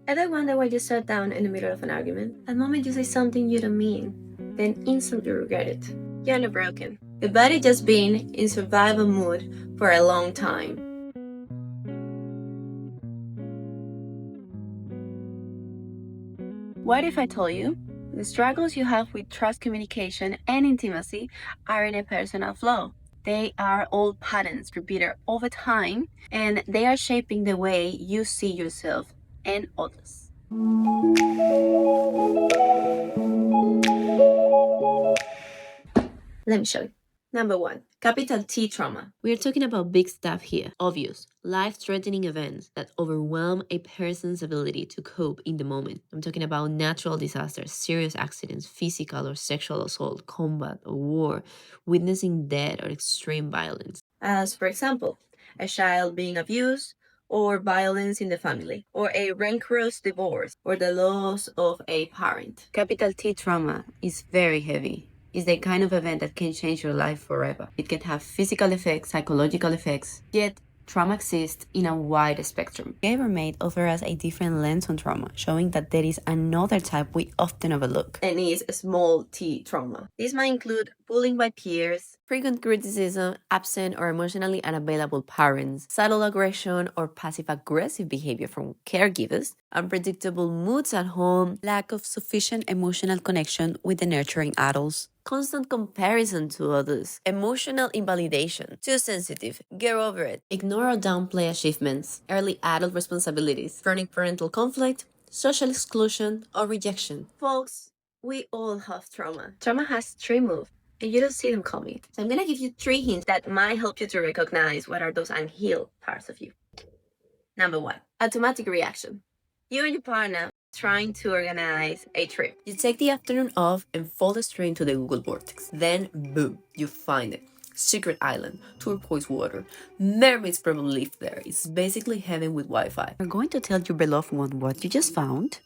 Ever wonder why you sat down in the middle of an argument? At the moment you say something you don't mean, then instantly regret it. You're not broken. Your body just been in survival mode for a long time. What if I told you the struggles you have with trust communication and intimacy aren't a personal flaw? They are old patterns repeated over time, and they are shaping the way you see yourself and others. Let me show you. Number 1, capital T trauma. We are talking about big stuff here. Obvious, life-threatening events that overwhelm a person's ability to cope in the moment. I'm talking about natural disasters, serious accidents, physical or sexual assault, combat or war, witnessing death or extreme violence. As, for example, a child being abused, or violence in the family, or a rancorous divorce, or the loss of a parent. Capital T trauma is very heavy. It's the kind of event that can change your life forever. It can have physical effects, psychological effects, yet trauma exists in a wide spectrum. Gabor Maté offers us a different lens on trauma, showing that there is another type we often overlook, and is small t trauma. This might include bullying by peers, frequent criticism, absent or emotionally unavailable parents, subtle aggression or passive-aggressive behavior from caregivers, unpredictable moods at home, lack of sufficient emotional connection with the nurturing adults, constant comparison to others, emotional invalidation, too sensitive, get over it, ignore or downplay achievements, early adult responsibilities, chronic parental conflict, social exclusion, or rejection. Folks, we all have trauma. Trauma has 3 moves, and you don't see them coming. So I'm gonna give you 3 hints that might help you to recognize what are those unhealed parts of you. Number 1, automatic reaction. You and your partner trying to organize a trip. You take the afternoon off and fall straight into the Google vortex. Then, boom, you find it. Secret island, turquoise water, mermaids probably live there. It's basically heaven with Wi-Fi. You're going to tell your beloved one what you just found?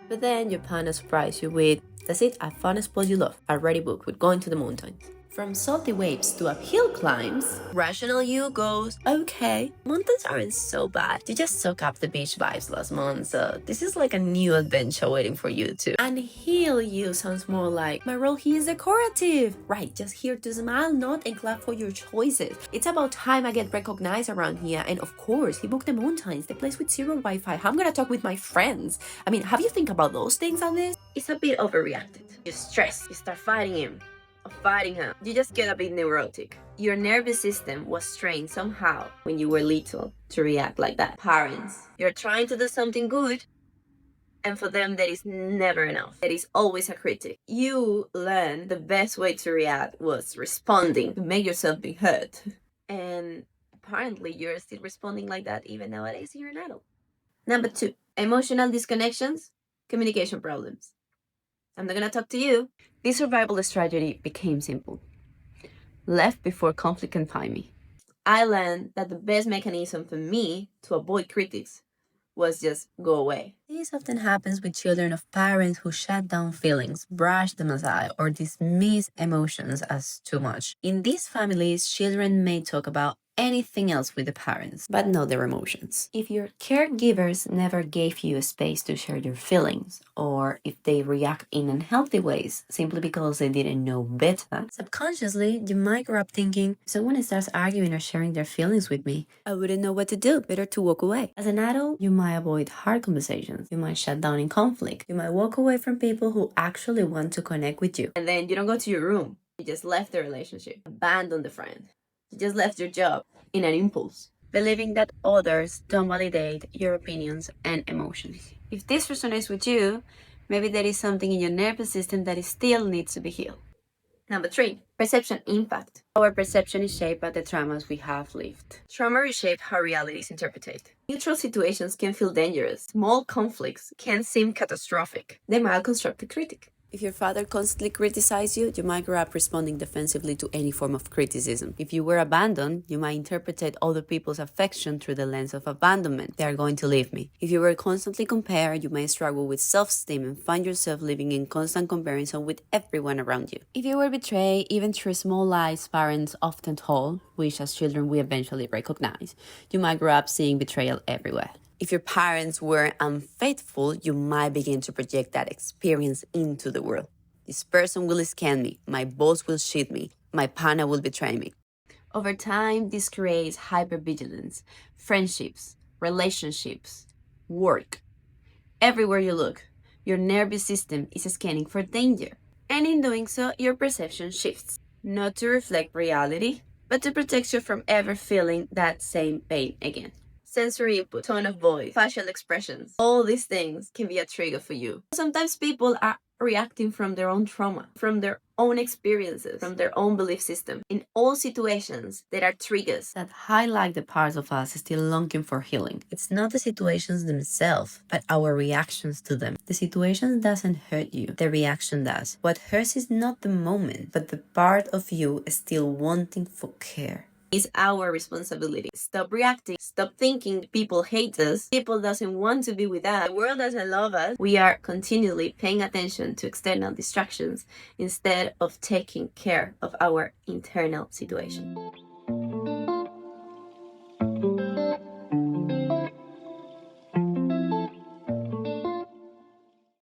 But then your partner surprises you with, that's it, I found a spot you love, already booked with going to the mountains. From salty waves to uphill climbs, rational you goes, okay, mountains aren't so bad. You just soak up the beach vibes last month, so this is like a new adventure waiting for you too. Unheal you sounds more like, my role here is decorative. Right, just here to smile, nod, and clap for your choices. It's about time I get recognized around here, and of course, he booked the mountains, the place with zero Wi-Fi. How I'm gonna talk with my friends? I mean, have you think about those things on this? It's a bit overreacted. You stress, you start fighting him. Fighting her. You just get a bit neurotic. Your nervous system was trained somehow when you were little to react like that. Parents, you're trying to do something good, and for them that is never enough. There is always a critic. You learned the best way to react was responding to make yourself be heard. And apparently you're still responding like that even nowadays you're an adult. Number 2, emotional disconnections, communication problems. I'm not gonna talk to you. This survival strategy became simple. Left before conflict can find me. I learned that the best mechanism for me to avoid critics was just go away. This often happens with children of parents who shut down feelings, brush them aside, or dismiss emotions as too much. In these families, children may talk about anything else with the parents, but not their emotions. If your caregivers never gave you a space to share your feelings, or if they react in unhealthy ways simply because they didn't know better, subconsciously you might grow up thinking, if someone starts arguing or sharing their feelings with me, I wouldn't know what to do. Better to walk away. As an adult, you might avoid hard conversations. You might shut down in conflict. You might walk away from people who actually want to connect with you. And then you don't go to your room. You just left the relationship, abandoned the friend. You just left your job in an impulse, believing that others don't validate your opinions and emotions. If this resonates with you, maybe there is something in your nervous system that still needs to be healed. Number 3, perception impact. Our perception is shaped by the traumas we have lived. Trauma reshapes how reality is interpreted. Neutral situations can feel dangerous. Small conflicts can seem catastrophic. They might construct a critic. If your father constantly criticized you, you might grow up responding defensively to any form of criticism. If you were abandoned, you might interpret other people's affection through the lens of abandonment. They are going to leave me. If you were constantly compared, you might struggle with self-esteem and find yourself living in constant comparison with everyone around you. If you were betrayed, even through small lies parents often told, which as children we eventually recognize, you might grow up seeing betrayal everywhere. If your parents were unfaithful, you might begin to project that experience into the world. This person will scam me. My boss will cheat me. My partner will betray me. Over time, this creates hypervigilance, friendships, relationships, work. Everywhere you look, your nervous system is scanning for danger. And in doing so, your perception shifts, not to reflect reality, but to protect you from ever feeling that same pain again. Sensory input, tone of voice, facial expressions, all these things can be a trigger for you. Sometimes people are reacting from their own trauma, from their own experiences, from their own belief system. In all situations, there are triggers that highlight the parts of us still longing for healing. It's not the situations themselves, but our reactions to them. The situation doesn't hurt you, the reaction does. What hurts is not the moment, but the part of you still wanting for care. It's our responsibility. Stop reacting. Stop thinking people hate us. People doesn't want to be with us. The world doesn't love us. We are continually paying attention to external distractions instead of taking care of our internal situation.